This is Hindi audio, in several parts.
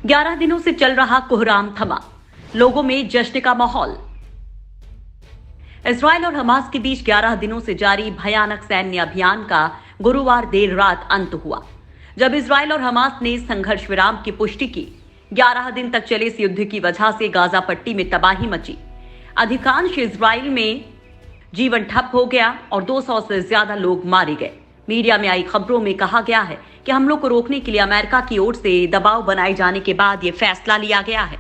11 दिनों से चल रहा कोहराम थमा, लोगों में जश्न का माहौल। इजराइल और हमास के बीच 11 दिनों से जारी भयानक सैन्य अभियान का गुरुवार देर रात अंत हुआ, जब इजराइल और हमास ने संघर्ष विराम की पुष्टि की। 11 दिन तक चले इस युद्ध की वजह से गाजा पट्टी में तबाही मची। अधिकांश इजराइल में जीवन ठप हो गया और 200 से ज्यादा लोग मारे गए। मीडिया में आई खबरों में कहा गया है कि हमलों को रोकने के लिए अमेरिका की ओर से दबाव बनाए जाने के बाद यह फैसला लिया गया है।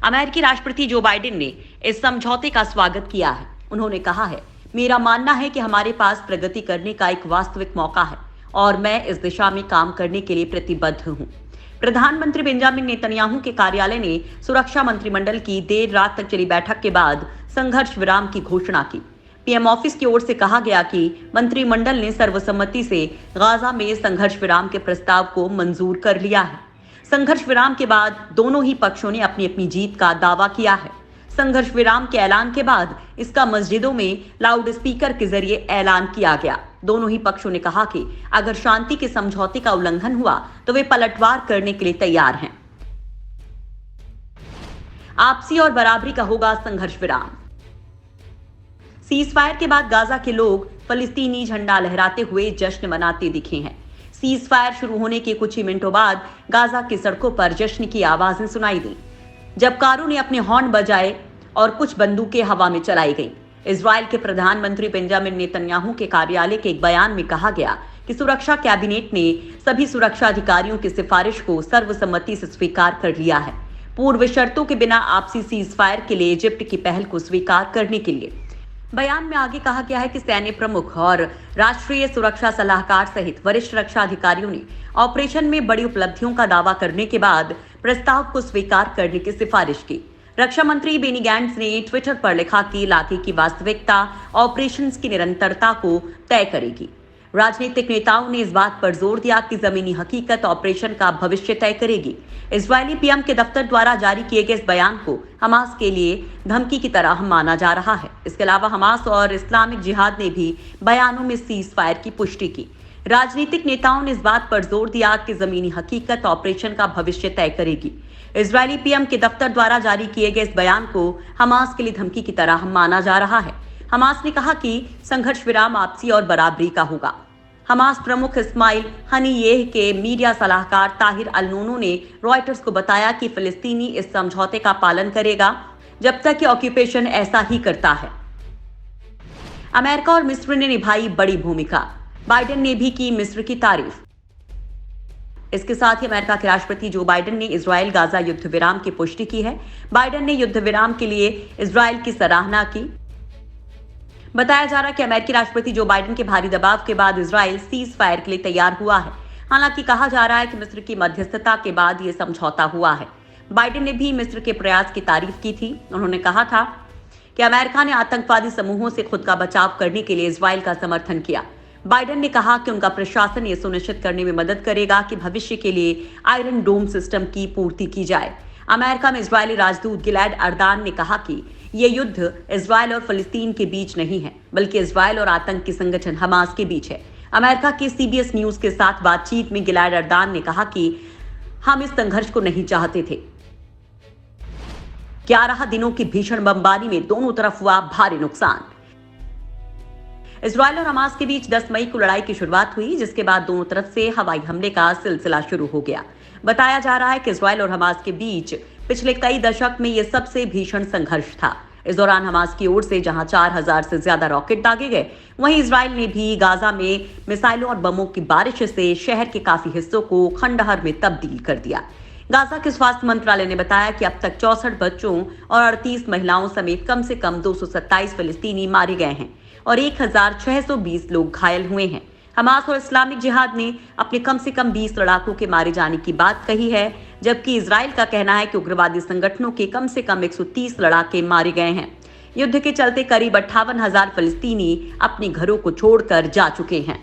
अमेरिकी राष्ट्रपति जो बाइडेन ने इस समझौते का स्वागत किया है। उन्होंने कहा है, मेरा मानना है कि हमारे पास प्रगति करने का एक वास्तविक मौका है और मैं इस दिशा में काम करने के लिए प्रतिबद्ध हूं। प्रधानमंत्री बेंजामिन नेतन्याहू के कार्यालय ने सुरक्षा मंत्रिमंडल की देर रात तक चली बैठक के बाद संघर्ष विराम की घोषणा की। पीएम ऑफिस की ओर से कहा गया कि मंत्रिमंडल ने सर्वसम्मति से गाजा में संघर्ष विराम के प्रस्ताव को मंजूर कर लिया है। संघर्ष विराम के बाद दोनों ही पक्षों ने अपनी अपनी जीत का दावा किया है। संघर्ष विराम के ऐलान के बाद इसका मस्जिदों में लाउड स्पीकर के जरिए ऐलान किया गया। दोनों ही पक्षों ने कहा कि अगर शांति के समझौते का उल्लंघन हुआ तो वे पलटवार करने के लिए तैयार हैं। आपसी और बराबरी का होगा संघर्ष विराम। सीज फायर के बाद गाजा के लोग फलस्तीनी झंडा लहराते हुए जश्न मनाते दिखे हैं। सीज फायर शुरू होने के कुछ ही मिनटों बाद गाजा की सड़कों पर जश्न की आवाजें सुनाई दी, जब कारों ने अपने हॉर्न बजाए और कुछ बंदूकें हवा में चलाई गईं। इजराइल के प्रधानमंत्री बेंजामिन नेतन्याहू के कार्यालय के एक बयान में कहा गया कि सुरक्षा कैबिनेट ने सभी सुरक्षा अधिकारियों की सिफारिश को सर्वसम्मति से स्वीकार कर लिया है, पूर्व शर्तों के बिना आपसी सीज फायर के लिए इजिप्ट की पहल को स्वीकार करने के लिए। बयान में आगे कहा गया है कि सैन्य प्रमुख और राष्ट्रीय सुरक्षा सलाहकार सहित वरिष्ठ रक्षा अधिकारियों ने ऑपरेशन में बड़ी उपलब्धियों का दावा करने के बाद प्रस्ताव को स्वीकार करने की सिफारिश की। रक्षा मंत्री बेनी गैंट्स ने ट्विटर पर लिखा कि इलाके की वास्तविकता ऑपरेशंस की निरंतरता को तय करेगी। राजनीतिक नेताओं ने इस बात पर जोर दिया कि जमीनी हकीकत ऑपरेशन का भविष्य तय करेगी। इजरायली पीएम के दफ्तर द्वारा जारी किए गए इस बयान को हमास के लिए धमकी की तरह माना जा रहा है। इसके अलावा हमास और इस्लामिक जिहाद ने भी बयानों में सीज फायर की पुष्टि की। राजनीतिक नेताओं ने इस बात पर जोर दिया कि जमीनी हकीकत ऑपरेशन का भविष्य तय करेगी। इजरायली पीएम के दफ्तर द्वारा जारी किए गए इस बयान को हमास के लिए धमकी की तरह माना जा रहा है। हमास ने कहा कि संघर्ष विराम आपसी और बराबरी का होगा। हमास प्रमुख इस्माइल हनीयेह के मीडिया सलाहकार ताहिर अल-नूनू ने रॉयटर्स को बताया कि फिलिस्तीनी इस समझौते का पालन करेगा जब तक कि ऑक्यूपेशन ऐसा ही करता है। अमेरिका और मिस्र ने निभाई बड़ी भूमिका, बाइडेन ने भी की मिस्र की तारीफ। इसके साथ ही अमेरिका के राष्ट्रपति जो बाइडेन ने इजराइल गाजा युद्ध विराम की पुष्टि की है। बाइडेन ने युद्ध विराम के लिए इजराइल की सराहना की। बताया जा रहा है कि अमेरिकी राष्ट्रपति जो बाइडेन के भारी दबाव के बाद इजराइल सीज फायर के लिए तैयार हुआ है। हालांकि कहा जा रहा है कि मिस्र की मध्यस्थता के बाद यह समझौता हुआ है। बाइडेन ने भी मिस्र के प्रयास की तारीफ की थी। उन्होंने कहा था कि अमेरिका ने आतंकवादी समूहों से खुद का बचाव करने के लिए इजराइल का समर्थन किया। बाइडेन ने कहा कि उनका प्रशासन ये सुनिश्चित करने में मदद करेगा कि भविष्य के लिए आयरन डोम सिस्टम की पूर्ति की जाए। अमेरिका में इजरायली राजदूत गिलैड अर्दान ने कहा कि ये युद्ध इजराइल और फलस्तीन के बीच नहीं है, बल्कि इजराइल और आतंकी संगठन हमास के बीच है। अमेरिका के सीबीएस न्यूज के साथ बातचीत में गिलैड अर्दान ने कहा कि हम इस संघर्ष को नहीं चाहते थे। 11 दिनों की भीषण बमबारी में दोनों तरफ हुआ भारी नुकसान। इजराइल और हमास के बीच 10 मई को लड़ाई की शुरुआत हुई, जिसके बाद दोनों तरफ से हवाई हमले का सिलसिला शुरू हो गया। बताया जा रहा है कि इजराइल और हमास के बीच पिछले कई दशक में यह सबसे भीषण संघर्ष था। इस दौरान हमास की ओर से जहां 4000 से ज्यादा रॉकेट दागे गए, वहीं इजराइल ने भी गाजा में मिसाइलों और बमों की बारिश से शहर के काफी हिस्सों को खंडहर में तब्दील कर दिया। गाजा के स्वास्थ्य मंत्रालय ने बताया कि अब तक 64 बच्चों और 38 महिलाओं समेत कम से कम 227 फिलिस्तीनी मारे गए हैं और 1620 लोग घायल हुए हैं। हमास और इस्लामिक जिहाद ने अपने कम से कम 20 लड़ाकों के मारे जाने की बात कही है, जबकि इजराइल का कहना है कि उग्रवादी संगठनों के कम से कम 130 लड़ाके मारे गए हैं। युद्ध के चलते करीब 58,000 फिलिस्तीनी अपने घरों को छोड़कर जा चुके हैं।